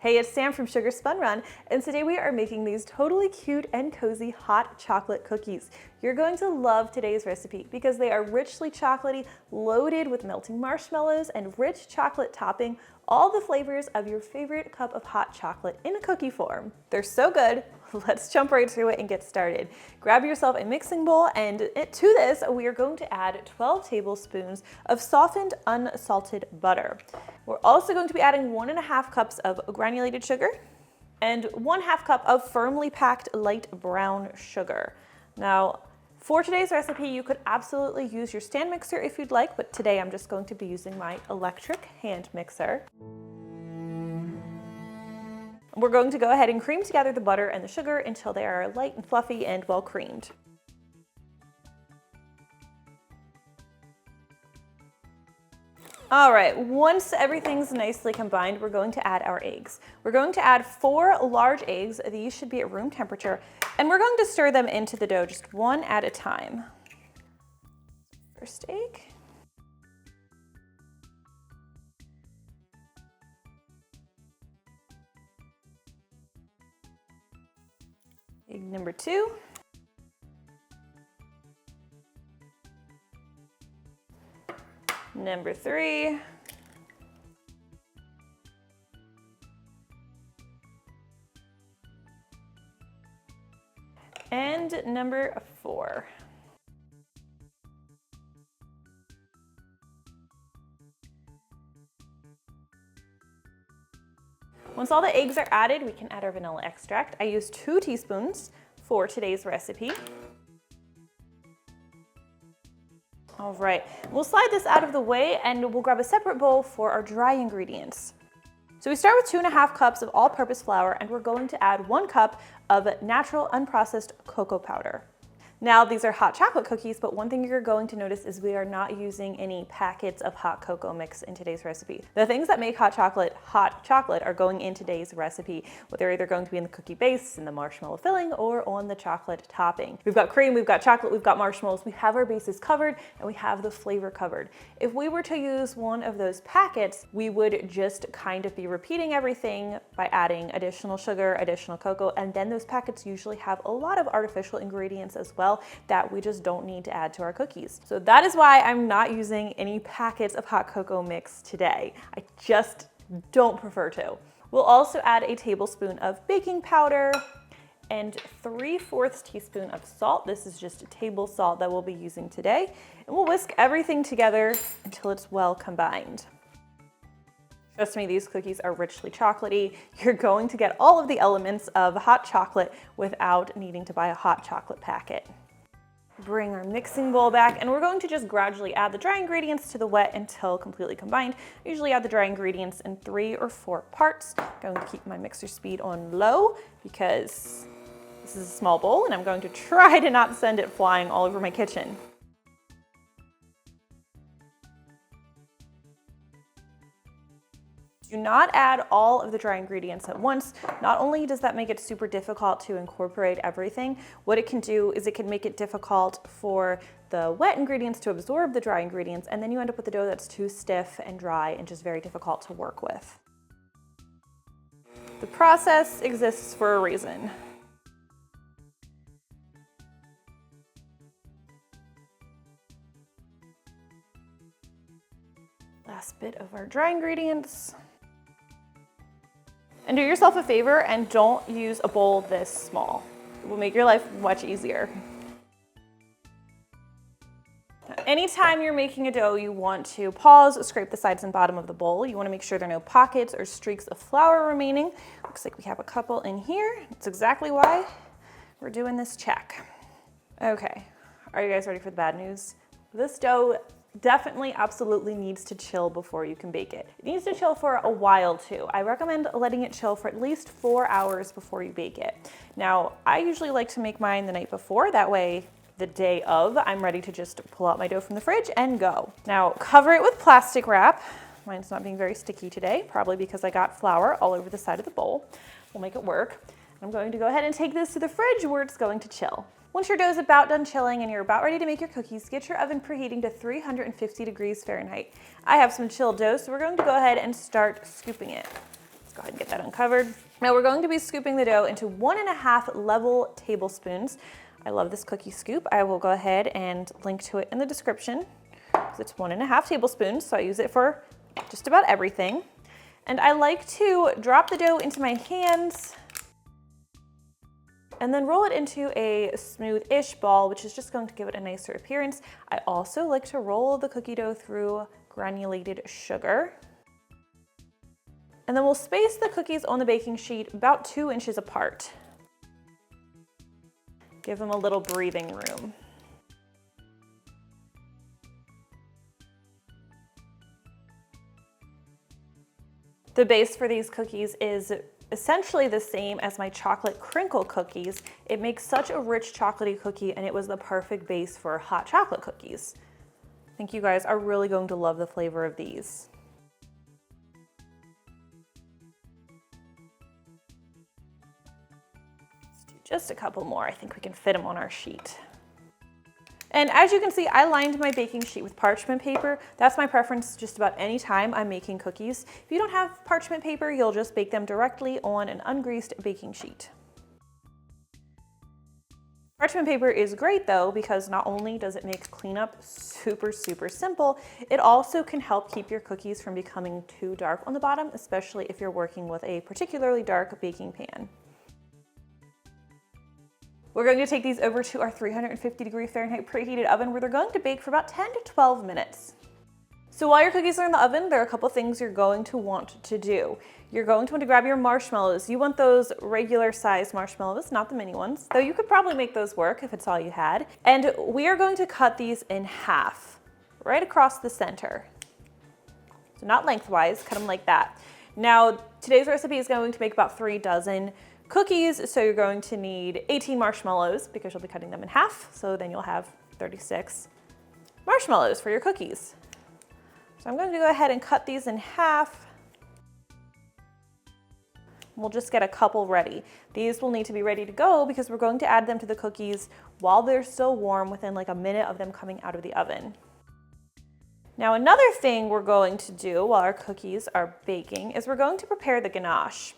Hey, it's Sam from Sugar Spun Run, and today we are making these totally cute and cozy hot chocolate cookies. You're going to love today's recipe because they are richly chocolatey, loaded with melting marshmallows and rich chocolate topping, all the flavors of your favorite cup of hot chocolate in a cookie form. They're so good. Let's jump right through it and get started. Grab yourself a mixing bowl, and to this we are going to add 12 tablespoons of softened unsalted butter. We're also going to be adding 1.5 cups of granulated sugar and 1/2 cup of firmly packed light brown sugar. Now, for today's recipe, you could absolutely use your stand mixer if you'd like, but today I'm just going to be using my electric hand mixer. We're going to go ahead and cream together the butter and the sugar until they are light and fluffy and well creamed. All right, once everything's nicely combined, we're going to add our eggs. We're going to add 4 large eggs. These should be at room temperature, and we're going to stir them into the dough just one at a time. First egg. Egg number 2. Number 3. And number 4. Once all the eggs are added, we can add our vanilla extract. I used 2 teaspoons for today's recipe. All right, we'll slide this out of the way and we'll grab a separate bowl for our dry ingredients. So we start with 2.5 cups of all-purpose flour, and we're going to add 1 cup of natural unprocessed cocoa powder. Now, these are hot chocolate cookies, but one thing you're going to notice is we are not using any packets of hot cocoa mix in today's recipe. The things that make hot chocolate are going in today's recipe, but they're either going to be in the cookie base, in the marshmallow filling, or on the chocolate topping. We've got cream, we've got chocolate, we've got marshmallows, we have our bases covered, and we have the flavor covered. If we were to use one of those packets, we would just kind of be repeating everything by adding additional sugar, additional cocoa, and then those packets usually have a lot of artificial ingredients as well that we just don't need to add to our cookies. So that is why I'm not using any packets of hot cocoa mix today. I just don't prefer to. We'll also add a tablespoon of baking powder and 3/4 teaspoon of salt. This is just a table salt that we'll be using today. And we'll whisk everything together until it's well combined. Trust me, these cookies are richly chocolatey. You're going to get all of the elements of hot chocolate without needing to buy a hot chocolate packet. Bring our mixing bowl back, and we're going to just gradually add the dry ingredients to the wet until completely combined. I usually add the dry ingredients in 3 or 4 parts. I'm going to keep my mixer speed on low because this is a small bowl, and I'm going to try to not send it flying all over my kitchen. Do not add all of the dry ingredients at once. Not only does that make it super difficult to incorporate everything, what it can do is it can make it difficult for the wet ingredients to absorb the dry ingredients, and then you end up with a dough that's too stiff and dry and just very difficult to work with. The process exists for a reason. Last bit of our dry ingredients. And do yourself a favor and don't use a bowl this small. It will make your life much easier. Anytime you're making a dough, you want to pause, scrape the sides and bottom of the bowl. You want to make sure there are no pockets or streaks of flour remaining. Looks like we have a couple in here. That's exactly why we're doing this check. Okay, are you guys ready for the bad news? This dough definitely absolutely needs to chill before you can bake it. It needs to chill for a while too. I recommend letting it chill for at least 4 hours before you bake it. Now, I usually like to make mine the night before. That way, the day of, I'm ready to just pull out my dough from the fridge and go. Now, cover it with plastic wrap. Mine's not being very sticky today, probably because I got flour all over the side of the bowl. We'll make it work. I'm going to go ahead and take this to the fridge where it's going to chill. Once your dough is about done chilling and you're about ready to make your cookies, get your oven preheating to 350 degrees Fahrenheit. I have some chilled dough, so we're going to go ahead and start scooping it. Go ahead and get that uncovered. Now we're going to be scooping the dough into 1.5 level tablespoons. I love this cookie scoop. I will go ahead and link to it in the description. It's 1.5 tablespoons, so I use it for just about everything. And I like to drop the dough into my hands and then roll it into a smooth-ish ball, which is just going to give it a nicer appearance. I also like to roll the cookie dough through granulated sugar. And then we'll space the cookies on the baking sheet about 2 inches apart. Give them a little breathing room. The base for these cookies is essentially the same as my chocolate crinkle cookies. It makes such a rich chocolatey cookie, and it was the perfect base for hot chocolate cookies. I think you guys are really going to love the flavor of these. Let's do just a couple more. I think we can fit them on our sheet. And as you can see, I lined my baking sheet with parchment paper. That's my preference just about any time I'm making cookies. If you don't have parchment paper, you'll just bake them directly on an ungreased baking sheet. Parchment paper is great though, because not only does it make cleanup super simple, it also can help keep your cookies from becoming too dark on the bottom, especially if you're working with a particularly dark baking pan. We're going to take these over to our 350 Fahrenheit preheated oven, where they're going to bake for about 10 to 12 minutes. So while your cookies are in the oven, there are a couple things you're going to want to do. You're going to want to grab your marshmallows. You want those regular sized marshmallows, not the mini ones, though you could probably make those work if it's all you had. And we are going to cut these in half, right across the center. So not lengthwise, cut them like that. Now, today's recipe is going to make about 3 dozen cookies, so you're going to need 18 marshmallows because you'll be cutting them in half, so then you'll have 36 marshmallows for your cookies. So I'm going to go ahead and cut these in half. We'll just get a couple ready. These will need to be ready to go because we're going to add them to the cookies while they're still warm, within like a minute of them coming out of the oven. Now another thing we're going to do while our cookies are baking is we're going to prepare the ganache.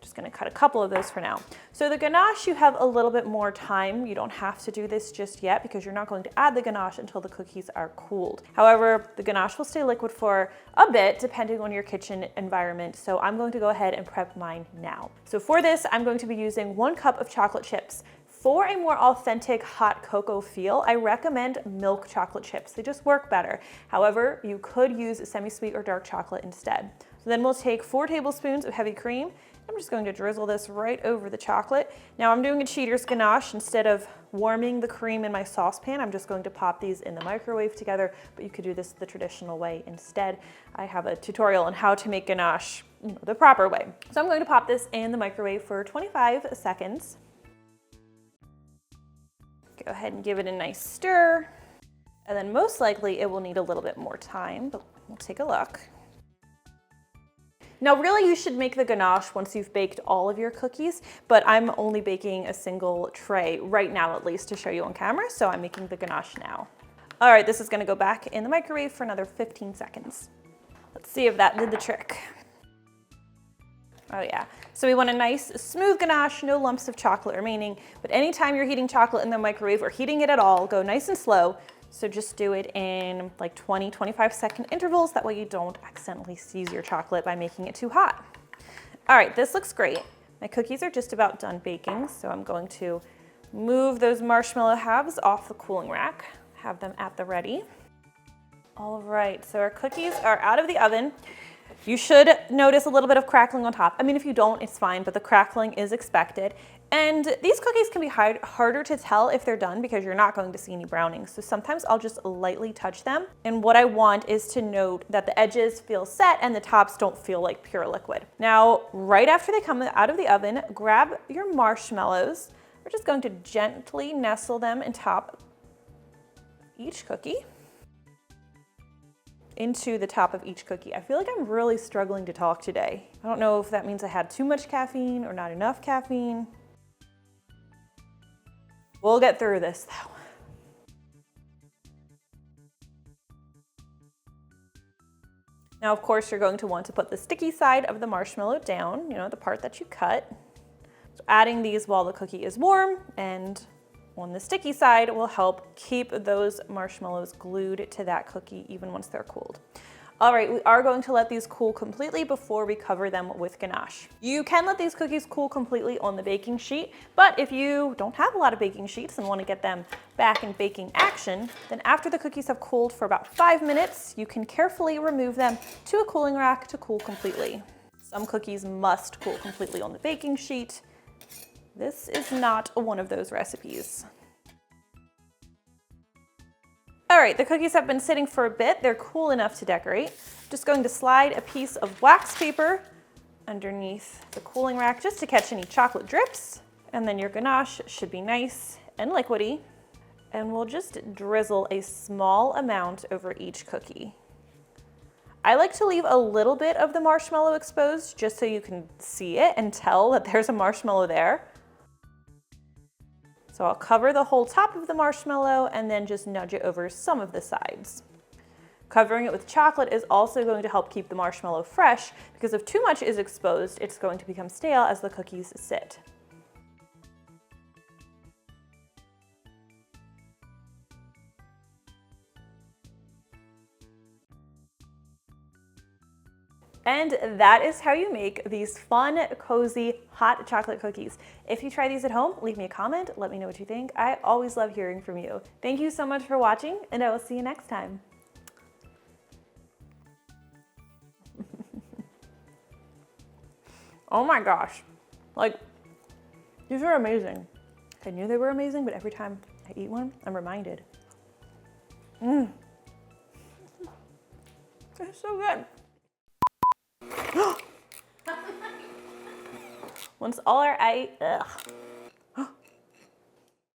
Just gonna cut a couple of those for now. So the ganache, you have a little bit more time. You don't have to do this just yet because you're not going to add the ganache until the cookies are cooled. However, the ganache will stay liquid for a bit depending on your kitchen environment. So I'm going to go ahead and prep mine now. So for this, I'm going to be using 1 cup of chocolate chips. For a more authentic hot cocoa feel, I recommend milk chocolate chips. They just work better. However, you could use semi-sweet or dark chocolate instead. So then we'll take 4 tablespoons of heavy cream. I'm just going to drizzle this right over the chocolate. Now I'm doing a cheater's ganache. Instead of warming the cream in my saucepan, I'm just going to pop these in the microwave together, but you could do this the traditional way instead. I have a tutorial on how to make ganache the proper way. So I'm going to pop this in the microwave for 25 seconds. Go ahead and give it a nice stir. And then most likely it will need a little bit more time, but we'll take a look. Now really you should make the ganache once you've baked all of your cookies, but I'm only baking a single tray right now, at least, to show you on camera, so I'm making the ganache now. All right, this is gonna go back in the microwave for another 15 seconds. Let's see if that did the trick. Oh yeah, so we want a nice smooth ganache, no lumps of chocolate remaining, but anytime you're heating chocolate in the microwave or heating it at all, go nice and slow. So just do it in like 20, 25 second intervals. That way you don't accidentally seize your chocolate by making it too hot. All right, this looks great. My cookies are just about done baking, so I'm going to move those marshmallow halves off the cooling rack, have them at the ready. All right, so our cookies are out of the oven. You should notice a little bit of crackling on top. I mean, if you don't, it's fine, but the crackling is expected. And these cookies can be harder to tell if they're done because you're not going to see any browning. So sometimes I'll just lightly touch them. And what I want is to note that the edges feel set and the tops don't feel like pure liquid. Now, right after they come out of the oven, grab your marshmallows. We're just going to gently nestle them in top each cookie. Into the top of each cookie. I feel like I'm really struggling to talk today. I don't know if that means I had too much caffeine or not enough caffeine. We'll get through this though. Now, of course, you're going to want to put the sticky side of the marshmallow down, you know, the part that you cut. So adding these while the cookie is warm and on the sticky side will help keep those marshmallows glued to that cookie even once they're cooled. All right, we are going to let these cool completely before we cover them with ganache. You can let these cookies cool completely on the baking sheet, but if you don't have a lot of baking sheets and want to get them back in baking action, then after the cookies have cooled for about 5 minutes, you can carefully remove them to a cooling rack to cool completely. Some cookies must cool completely on the baking sheet. This is not one of those recipes. All right, the cookies have been sitting for a bit. They're cool enough to decorate. Just going to slide a piece of wax paper underneath the cooling rack just to catch any chocolate drips. And then your ganache should be nice and liquidy. And we'll just drizzle a small amount over each cookie. I like to leave a little bit of the marshmallow exposed just so you can see it and tell that there's a marshmallow there. So I'll cover the whole top of the marshmallow and then just nudge it over some of the sides. Covering it with chocolate is also going to help keep the marshmallow fresh because if too much is exposed, it's going to become stale as the cookies sit. And that is how you make these fun, cozy, hot chocolate cookies. If you try these at home, leave me a comment, let me know what you think. I always love hearing from you. Thank you so much for watching, and I will see you next time. Oh my gosh, like, these are amazing. I knew they were amazing, but every time I eat one, I'm reminded. They're so good. Once all our